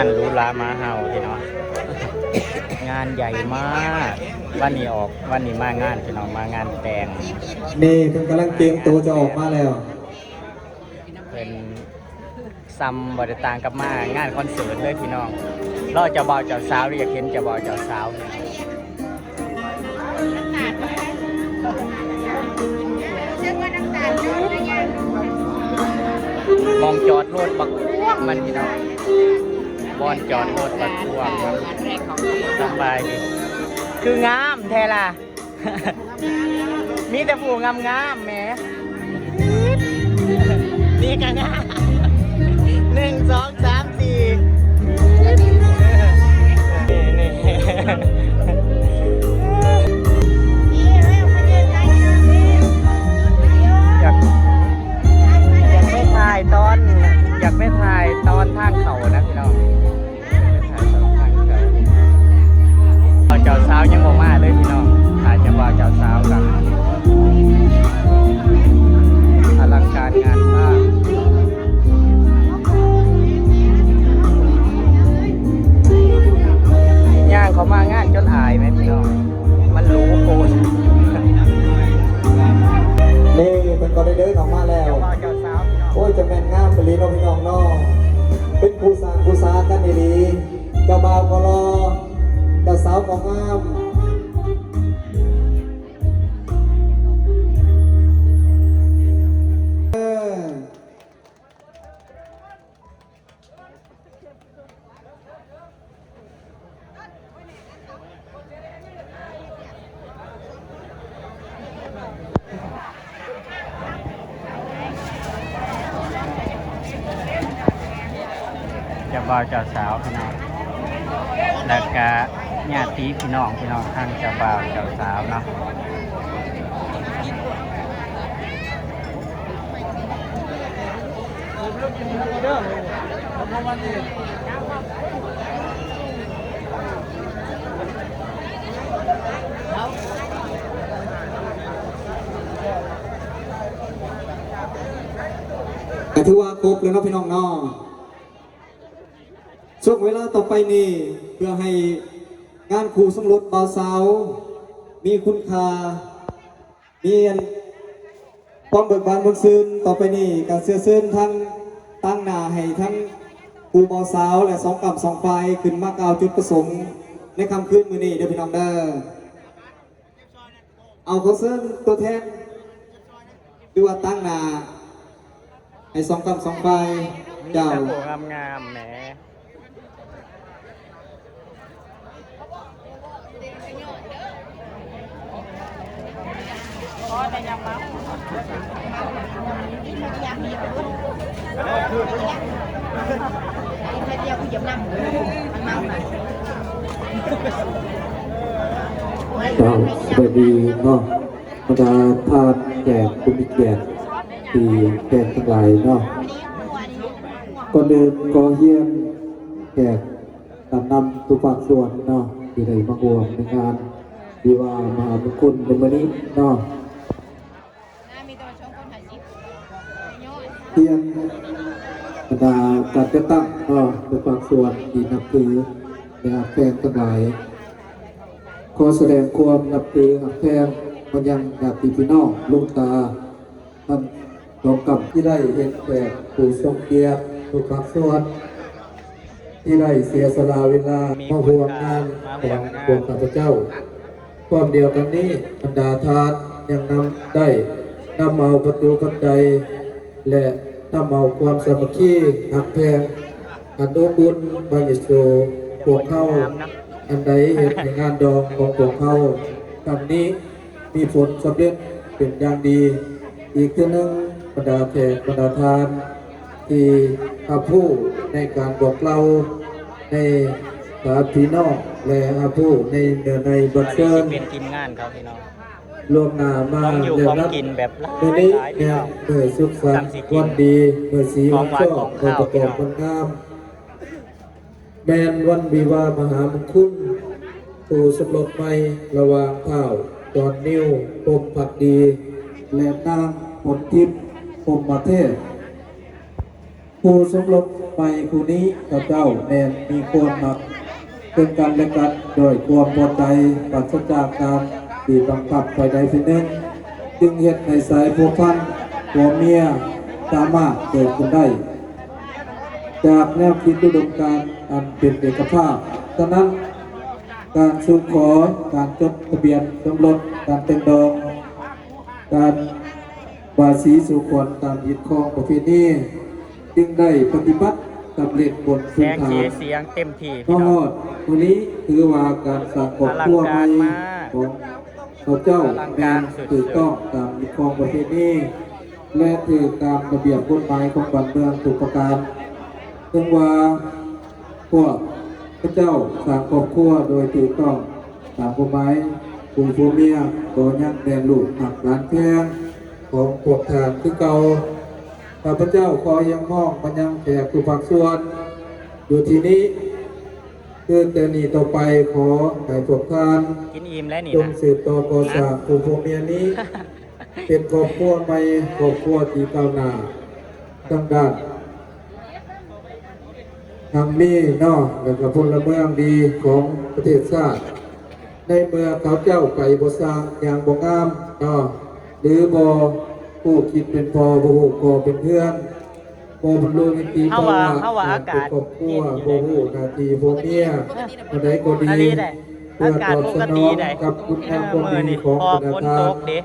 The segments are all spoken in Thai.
านหรูหรามาเฮาพี่น้องงานใหญ่มากวันนี้มางานพี่น้องมางานแต่งนี่เพิ่งกำลังเตรียมตัวจะออกมาแล้วเป็นซัมบริต่างกับมางานคอนเสิร์ตเลยพี่น้องรอเจ้าบ่าวเจ้าสาวเรียกเห็นเจ้าบ่าวเจ้าสาวมองจอดรถบักพวกมันพี่น้องบอนจอดรถบักพวกครับสบายดีคืองามแท้ล่ะ มีแต่ผู้งามแหมนี่กันนะ1 2 3 4นี่อยากไปถ่ายตอนทางเขานะพี่น้องเจ้าสาวยังบอกมาเลยพี่น้องถ่ายจะว่าเจ้าสาวกันอลังการงานสร้างย่างเขามางานจนอายไหมพี่น้องมันรู้โกนนี่เป็นก็ได้เดินออกมาแล้วโอ้ยจะแม่นงามไปลีน้องพี่น้องน้องเป็นผู้สากันดีเจ้าบ่าวก็รอเจ้าสาวก็งามเจ้าบ่าวเจ้าสาวพี่น้องแล้วก็ญาติพี่น้องทางเจ้าบ่าวเจ้าสาวเนาะแต่ถือว่าครบแล้วเนาะพี่น้องเนาะช่วงเวลาต่อไปนี้เพื่อให้งานคู่สมรสบ่าวสาวมีคุณค่ามีความเบิกบานบนซื่นต่อไปนี้การเสื้อซื่นทั้งตั้งหน้าให้ทั้งคู่บ่าวสาวและ2 กับ 2 ฝ่ายขึ้นมากล่าวจุดประสงค์ในค่ำคืนมื้อนี้เด้อพี่น้องเด้อเอาเขาเสื้อตัวแทนหรือว่าตั้งหน้าให้2 กับ 2 ฝ่ายเจ้างามแหมสวัสดีเนาะบรรดาทาสแขกผู้มีเกียรติที่แขกทั้งหลายเนาะก่อนเดินขอเยี่ยมแขกนำทุกภาคส่วนเนาะที่ได้มาร่วมในงานดีว่ามหามงคลในวันนี้เนาะเทียนบรรดาการจะตั้งเนาะทุกภาคส่วนที่นับถือในอาแพงทั้งหลายขอแสดงความนับถืออาแพงมันยังญาติพี่น้องลุงตาท่านรองกับที่ได้เห็นแขกผู้ทรงเกียรติทุกภาคส่วนที่ได้เสียสละเวลามาห่วงงานของพวกข้าพเจ้าความเดียวกันนี้บรรดาทานยังนำเอาประตูปัจจัยและนำเอาความสามัคคีหักแพงอันอบอุ่นบริสุทธิ์พวกเขาอันใดเห็นในงานดองของพวกเขาครั้งนี้มีผลสำเร็จเป็นอย่างดีอีกทีนึงบรรดาแขกบรรดาทานที่อาผู้ในการบอกเล่าในสาพี่น้องและอาผู้ในเนื้อในบันเทิงเป็นทีมงานเขาพี่น้องรวมหน้ามาเดี๋ยวรับกินแบบเมื่อนี้เนี่ยเมื่อสุขสันต์วันดีเมื่อสีวันโชคเมื่อประกอบวันงามแมนวันวิวามหามงคลผู้สมรสใหม่ระหว่างเท้าจอนนิ้วปมผักดีและนางผลทิพย์ปมมาเทศ ผู้สมรสใหม่ผู้นี้เจ้าแม่นมีความหนักเป็นกันและกันโดยความพอใจปราศจากการบีบบังคับไปใดสิ่งหนึ่งจึงเหตุในสายผัวพันผัวเมียสามารถเกิดขึ้นได้ จากแนวคิดอุดมการณ์อันเป็นเอกภาพฉะนั้นการสู่ขอการจดทะเบียนสมรสการแต่งดองการบาสีสู่ขวัญตามยึดครองประเพณีจึงได้ปฏิบัติสำเร็จบท แส พื้น ง ฐา สี น เสียงเต็มที่ ก็ พี่น้อง วันนี้ถือว่าการสร้างครอบครัวใหม่ของเขาเจ้าแม่ถูกต้องตามยึดครองประเพณีและถือตามระเบียบกฎหมายของบ้านเมืองทุกประการซึ่งว่าพวกพระเจ้าสร้างครอบครัวโดยถูกต้องตามกฎหมายผู้ผัวเมียก็ยังแดนลูกหักหลานแพงของพวกทานคือเก่าข้าพเจ้าขอยังมองมันยังแขกผู้ผักส่วนอยู่ที่นี้คือแต่นี้ต่อไปขอให้พวกทาน กินอิ่มแล้วนี่ จง นะ สืบต่อก่อสร้างผู้ผัวเมียนี้ เป็นครอบครัวใหม่ครอบครัวที่ก้าวหน้าทั้งด้านทางนี้เนาะแล้วก็พลเมืองดีของประเทศชาติในเมื่อเขาเจ้าไปบ่สร้างอย่างบ่งามเนาะหรือบ่ผู้คิดเป็นพอบ่ฮู้ก็เป็นเพื่อนบ่บรรลุนิติภาวะ เฮาว่าอา เป็น กาศ ครอบครัว เย็นอยู่ บ่ฮู้หน้าที่ผัวเมียอันใดก็ดี อันนี้ได้ เพื่ อา อก าศ ตอบ ป ส ก น ติ อง ได้ กับคุณงามความ มื้อ ดี นี้ ของ พอ คุณ ฝน ธร ต รม กเด้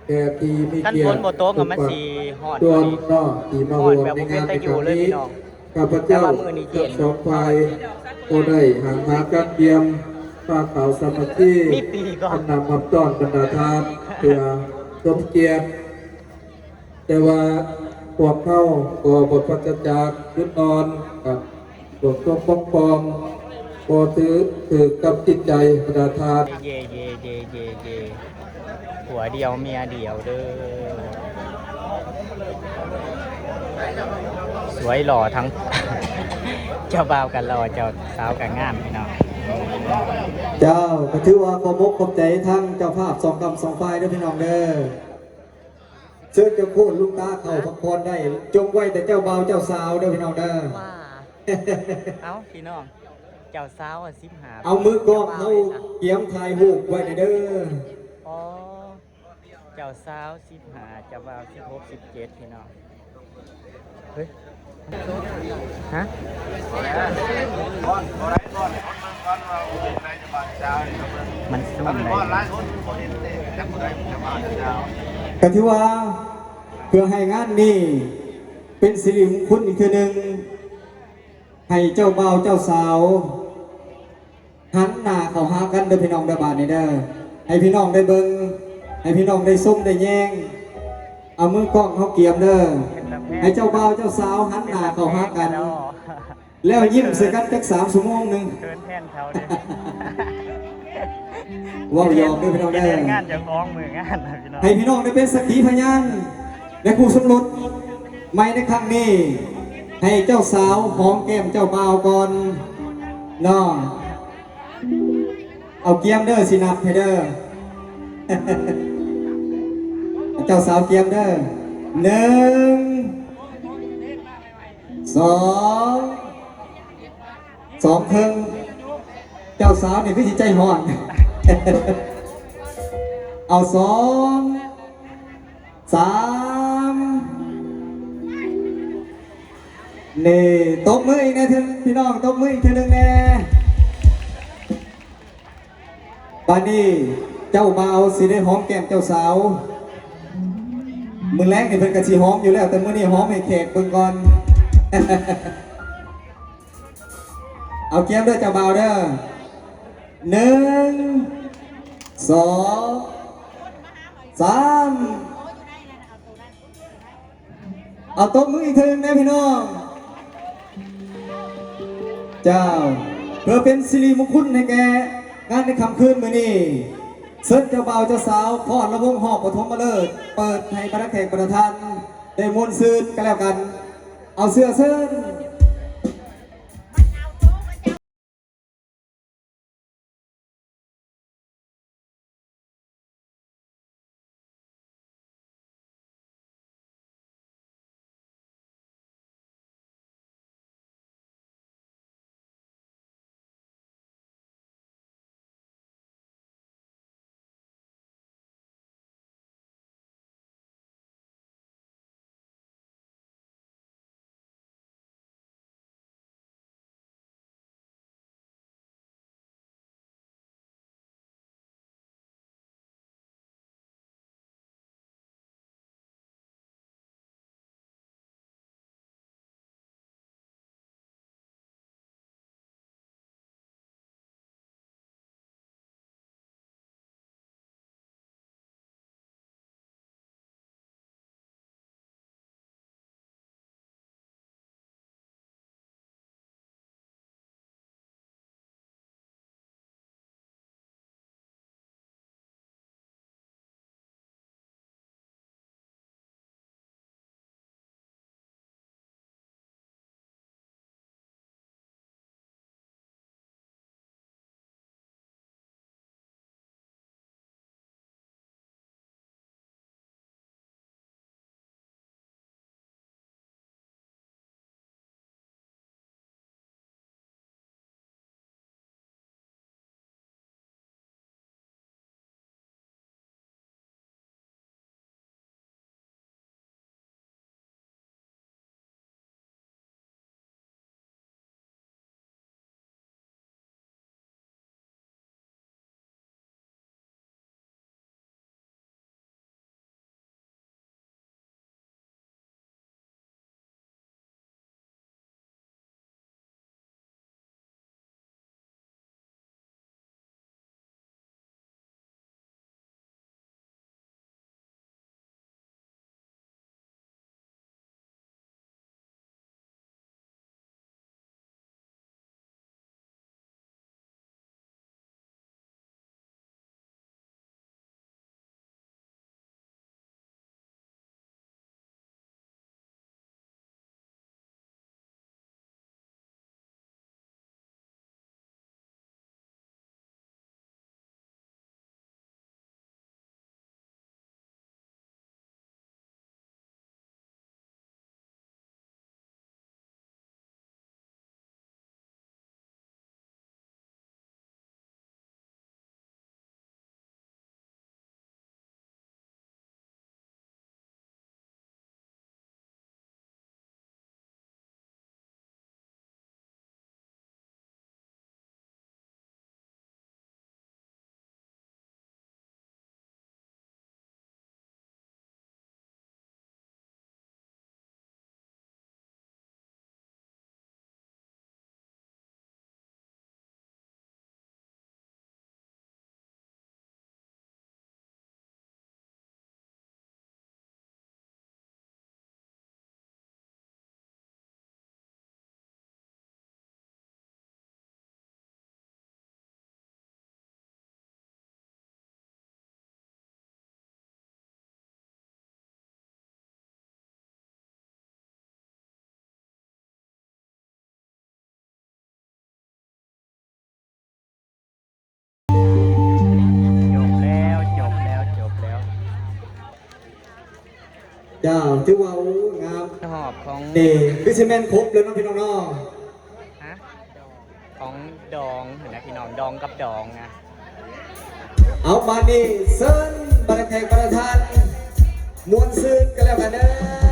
แต่ที่มี คัน เกีย ฝ ร น ติ บ่ตกก็มันสิฮอด ตัว พอดี เนาะที่มา ฮ ร อด วม แบบ ใน บ่เป็ งาน น ตา ใน อ ค ยู่ รั้ง เลย นี้ พี่น้อง ข้าพเจ้า แต่ว่ามื้อนี้เย็น สองฝ่ายก็ได้หามาการเตรียมผ้าขาวสามัคคี มีปีก่อน นำมาต้อนบรรดาทานเพื่อสมเกียรติแต่ว่าพวกเขาก็บทปัจจากยุดนอนกับพวกตัวปกครองก็ถือกับจิตใจบรรดาทาน เย่เย่เย่เย่เย่ผัวเดียวเมียเดียวเด้อสวยหล่อทั้ง เจ้าบ่าวกันหล่อเจ้าสาวกันงามพี่น้อง เจ้าก็ถือว่าขอมกขอบใจทั้งเจ้าภาพสองกำสองฝ่ายด้วยพี่น้องเด้อเชิญเจ้าคุณลุงตาเข้าพักผ่อนได้ จงไว้แต่เจ้าบ่าวเจ้าสาวเด้อพี่น้องเด้อ ว่า เอ้าพี่น้องเจ้าสาวอ่ะ15 เอามือกล้องเอาเกียมถ่ายรูปไว้เด้อ อ๋อเจ้าสาว15เจ้าบ่าว16 17พี่น้องเฮ้ยฮะมันซุ่มเลย ก็ถือว่าเพื่อให้งานนี้เป็นสิริมงคลอีกทีหนึ่งให้เจ้าบ่าวเจ้าสาวหันหน้าเข้าหากันเด้อพี่น้องเด้อบ้านนี้เด้อให้พี่น้องได้เบิ่งให้พี่น้องได้ส้มได้แย่งเอามือกล้องเขาเกียมเด้อให้เจ้าบ่าวเจ้าสาวหันหน้าเข้าหากัน แล้วยิ้มใส่กันจัก3 ชั่วโมงหนึง เกินแผ่นเขาเลย ว่ายอมด้วยพี่น้อง จะ เด้ เรียน อ งานจะฟ้องมืองานนะพี่น้อง ให้พี่น้องได้เป็นสักขีพยานและคู่สมรสไม่ในครั้งนี้ ให้เจ้าสาวหอมแก้มเจ้าบ่าวก่อนน้องเอาเกียมเด้อสินับให้เด้อ เจ้าสาวเกียมเด้อ1 2 ครึ่งเจ้าสาวนี่คือจิตใจห่อน เอา2 3นี่ตบมืออีกนะพี่น้องตบมืออีกทีหนึ่งแน่บานนี้เจ้าบ่าวสิได้หอมแก้มเจ้าสาวมือแรกนี่เพิ่นกะสิหอมอยู่แล้วแต่มื้อนี้หอมให้แขกเบิ่งก่อน เอาเกียมเด้อเจ้าบ่าวเด้อ1 2 3เอาตบมืออีกทีหนึงนะพี่น้องเจ้าเพื่อเป็นสิริมงคลให้แกงานในค่ำคืนมื้อนี้เชิญเจ้าบ่าวเจ้าสาวพอดระวงหอบปฐมฤกษ์เปิดให้บรรดาแขกบรรดาท่านได้มวลซืนกันแล้วกันเอาเสื้อเชิญ จ้าถือว่าโอ้งาม หอบของ นี่คือซีเมนต์ครบเลยเนาะพี่น้องเนาะ ฮะของดองเห็นไหมพี่น้องดองกับดองนะ เอามานี่เซิร์นบรรแขกประธานมวลซื่นกันแล้วกันเด้อ